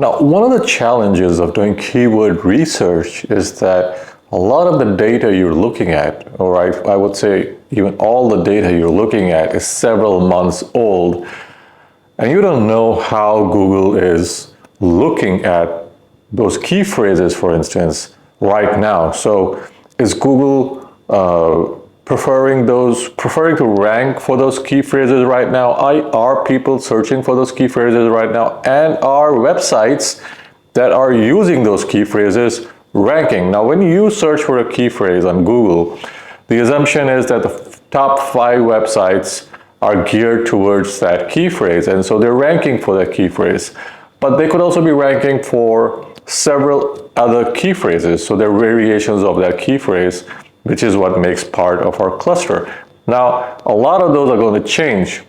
Now, one of the challenges of doing keyword research is that a lot of the data you're looking at, or I would say even all the data you're looking at, is several months old, and you don't know how Google is looking at those key phrases, for instance, right now. So is Google preferring to rank for those key phrases right now? Are people searching for those key phrases right now? And are websites that are using those key phrases ranking? Now, when you search for a key phrase on Google, the assumption is that the top 5 websites are geared towards that key phrase, and so they're ranking for that key phrase. But they could also be ranking for several other key phrases, so they're variations of that key phrase, which is what makes part of our cluster. Now, a lot of those are going to change.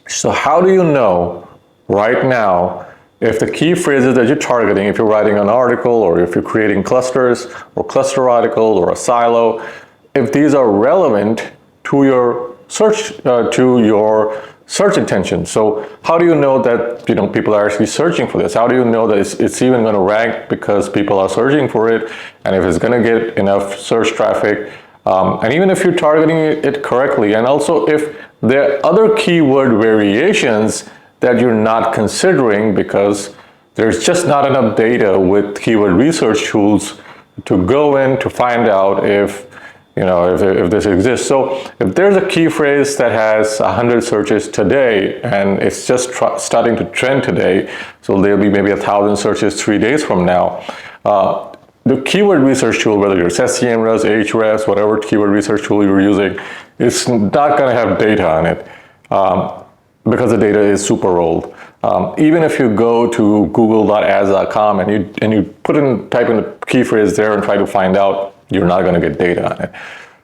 So how do you know right now if the key phrases that you're targeting, if you're writing an article or if you're creating clusters or cluster articles or a silo, if these are relevant to your search intention? So how do you know that people are actually searching for this? How do you know that it's even going to rank because people are searching for it, and if it's going to get enough search traffic, and even if you're targeting it correctly, and also if there are other keyword variations that you're not considering because there's just not enough data with keyword research tools to go in to find out if this exists. So if there's a key phrase that has 100 searches today and it's just starting to trend today, so there'll be maybe 1,000 searches 3 days from now, the keyword research tool, whether it's SEMrush, Ahrefs, whatever keyword research tool you're using, it's not going to have data on it because the data is super old. Even if you go to google.ads.com and you type in the key phrase there and try to find out, you're not going to get data on it.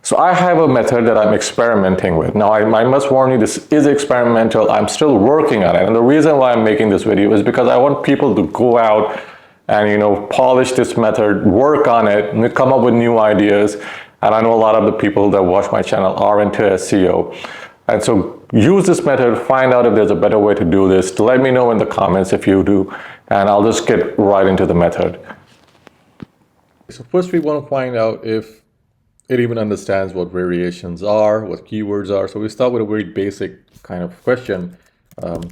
So I have a method that I'm experimenting with. Now, I must warn you, this is experimental. I'm still working on it. And the reason why I'm making this video is because I want people to go out and, polish this method, work on it, and come up with new ideas. And I know a lot of the people that watch my channel are into SEO. And so use this method, find out if there's a better way to do this. Let me know in the comments if you do, and I'll just get right into the method. So first we want to find out if it even understands what variations are, what keywords are. So we start with a very basic kind of question.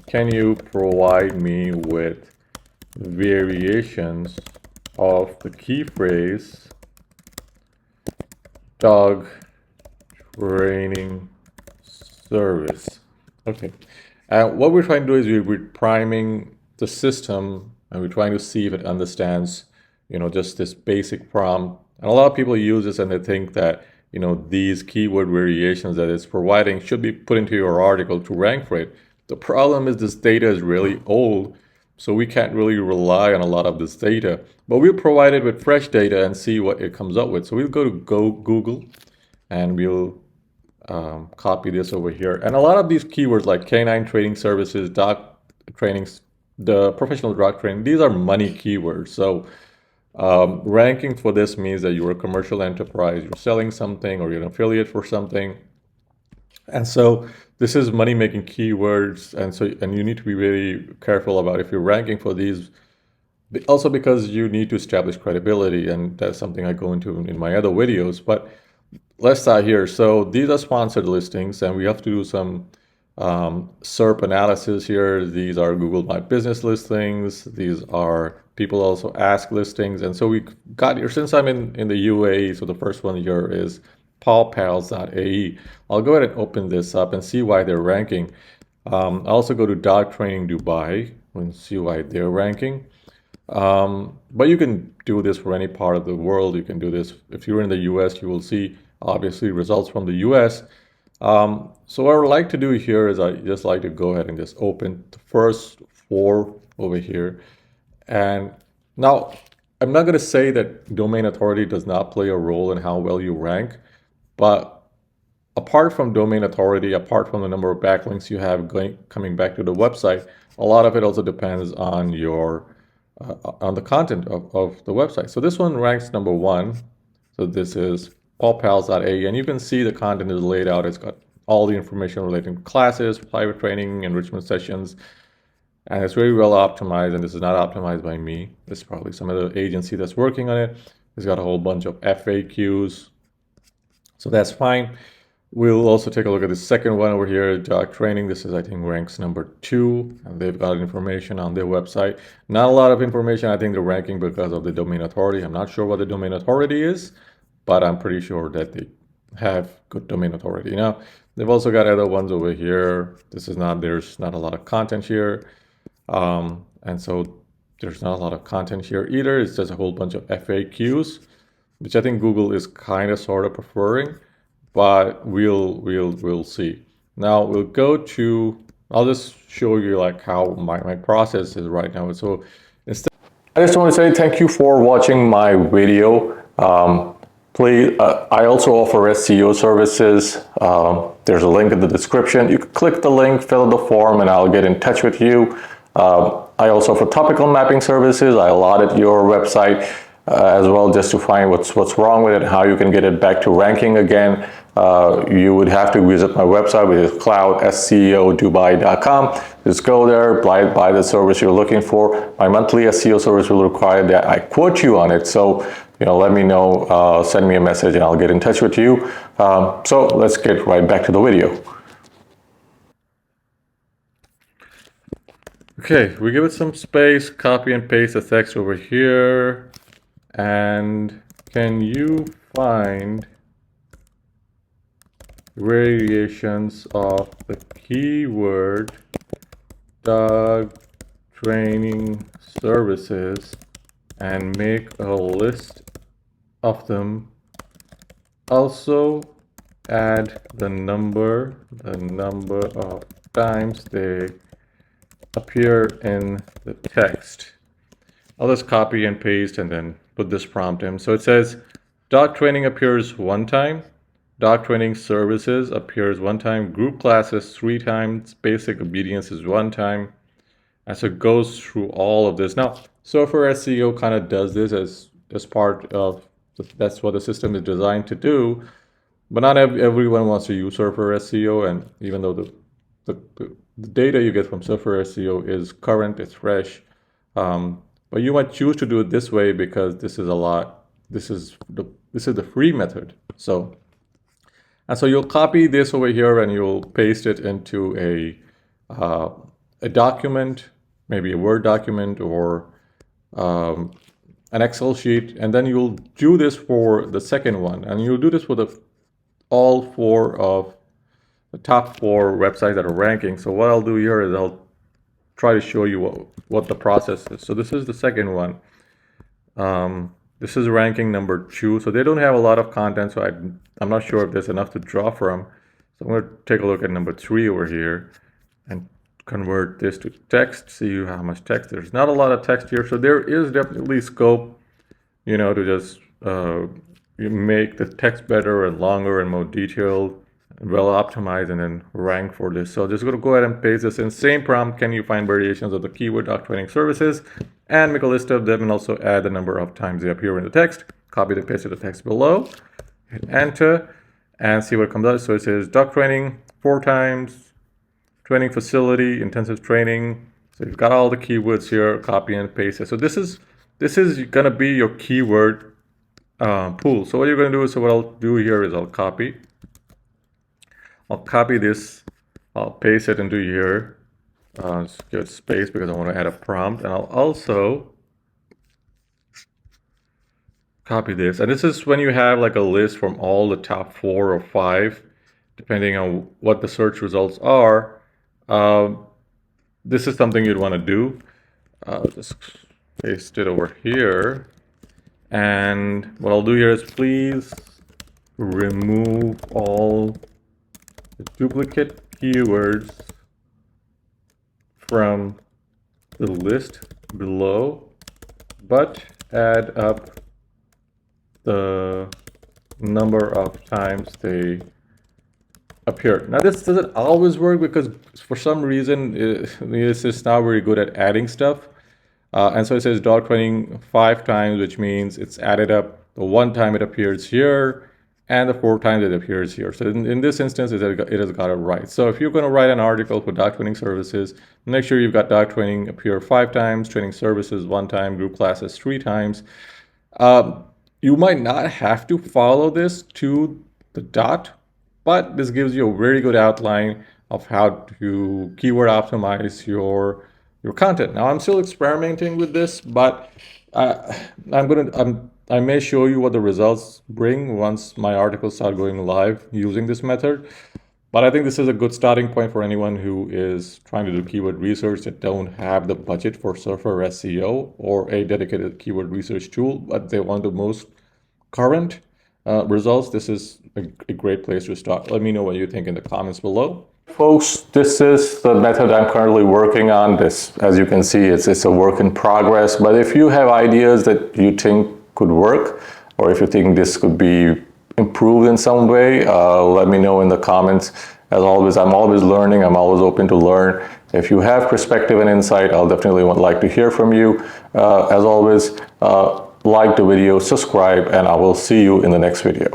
Can you provide me with variations of the key phrase dog training service? Okay. And what we're trying to do is we're priming the system and we're trying to see if it understands just this basic prompt. And a lot of people use this and they think that, these keyword variations that it's providing should be put into your article to rank for it. The problem is this data is really old, so we can't really rely on a lot of this data. But we'll provide it with fresh data and see what it comes up with. So we'll go to Google and we'll copy this over here. And a lot of these keywords like canine training services, dog trainings, the professional dog training, these are money keywords. So ranking for this means that you're a commercial enterprise, you're selling something, or you're an affiliate for something. And so this is money-making keywords, and you need to be very careful about if you're ranking for these. Also because you need to establish credibility, and that's something I go into in my other videos. But let's start here. So these are sponsored listings, and we have to do some SERP analysis here. These are Google My Business listings. These are people also ask listings. And so we got here, since I'm in the UAE, so the first one here is pawpals.ae. I'll go ahead and open this up and see why they're ranking. I'll also go to Dog Training Dubai and see why they're ranking. But you can do this for any part of the world. You can do this. If you're in the US, you will see obviously results from the US. So what I would like to do here is I just like to go ahead and just open the first 4 over here. And now I'm not going to say that domain authority does not play a role in how well you rank, but apart from domain authority, apart from the number of backlinks you have coming back to the website, a lot of it also depends on your on the content of the website. So this one ranks number 1. So this is pawpals.ae, and you can see the content is laid out. It's got all the information relating to classes, private training, enrichment sessions. and it's very well optimized, and this is not optimized by me. It's probably some other agency that's working on it. It's got a whole bunch of FAQs, so that's fine. We'll also take a look at the second one over here, Doc Training. This is, I think, ranks number 2, and they've got information on their website. Not a lot of information. I think they're ranking because of the domain authority. I'm not sure what the domain authority is, but I'm pretty sure that they have good domain authority. Now, they've also got other ones over here. There's not a lot of content here. And so there's not a lot of content here either. It's just a whole bunch of FAQs, which I think Google is kind of sort of preferring, but we'll see. Now we'll go to, I'll just show you like how my process is right now. So instead, I just want to say thank you for watching my video. Please, I also offer SEO services. There's a link in the description. You can click the link, fill out the form, and I'll get in touch with you. I also offer topical mapping services. I audit your website as well, just to find what's wrong with it, how you can get it back to ranking again. You would have to visit my website, which is cloudsceodubai.com. Just go there, buy the service you're looking for. My monthly SEO service will require that I quote you on it. So, let me know, send me a message, and I'll get in touch with you. So let's get right back to the video. Okay, we give it some space, copy and paste the text over here. And can you find variations of the keyword dog training services and make a list of them? Also add the number of times they appear in the text. I'll just copy and paste and then put this prompt in. So it says dog training appears 1 time, dog training services appears 1 time, group classes 3 times, basic obedience is 1 time. And so it goes through all of this. Now, Surfer SEO kind of does this as part of, that's what the system is designed to do, but not everyone wants to use Surfer SEO. And even though the data you get from Surfer SEO is current, it's fresh, but you might choose to do it this way because this is the free method. So you'll copy this over here and you'll paste it into a document, maybe a Word document or an Excel sheet, and then you'll do this for the second one, and you'll do this for all 4 of the top 4 websites that are ranking. So what I'll do here is I'll try to show you what the process is. So this is the second one. This is ranking number 2. So they don't have a lot of content, so I'm not sure if there's enough to draw from. So I'm going to take a look at number 3 over here and convert this to text, see how much text. There's not a lot of text here, so there is definitely scope, to just make the text better and longer and more detailed, well optimized, and then rank for this. So just going to go ahead and paste this in. Same prompt, can you find variations of the keyword dog training services and make a list of them, and also add the number of times they appear in the text. Copy and paste the text below, hit enter, and see what comes out. So it says dog training 4 times, training facility, intensive training. So you've got all the keywords here, copy and paste it. So this is going to be your keyword pool. So what you're going to do is, so what I'll do here is I'll copy this, I'll paste it into here, just give it space because I want to add a prompt, and I'll also copy this. And this is when you have like a list from all the top 4 or 5, depending on what the search results are. This is something you'd want to do. Just paste it over here. And what I'll do here is please remove all the duplicate keywords from the list below, but add up the number of times they appear. Now this doesn't always work because for some reason this is not very good at adding stuff. And so it says dog training 5 times, which means it's added up the 1 time it appears here and the 4 times it appears here. So in this instance, it has got it right. So if you're going to write an article for doc training services, make sure you've got doc training appear 5 times, training services 1 time, group classes 3 times. You might not have to follow this to the dot, but this gives you a very good outline of how to keyword optimize your content. Now I'm still experimenting with this, but I may show you what the results bring once my articles start going live using this method. But I think this is a good starting point for anyone who is trying to do keyword research that don't have the budget for Surfer SEO or a dedicated keyword research tool, but they want the most current results. This is a great place to start. Let me know what you think in the comments below. Folks, this is the method I'm currently working on. This, as you can see, it's a work in progress. But if you have ideas that you think could work, or if you think this could be improved in some way, let me know in the comments. As always, I'm always learning. I'm always open to learn. If you have perspective and insight, I'll definitely like to hear from you. As always, like the video, subscribe, and I will see you in the next video.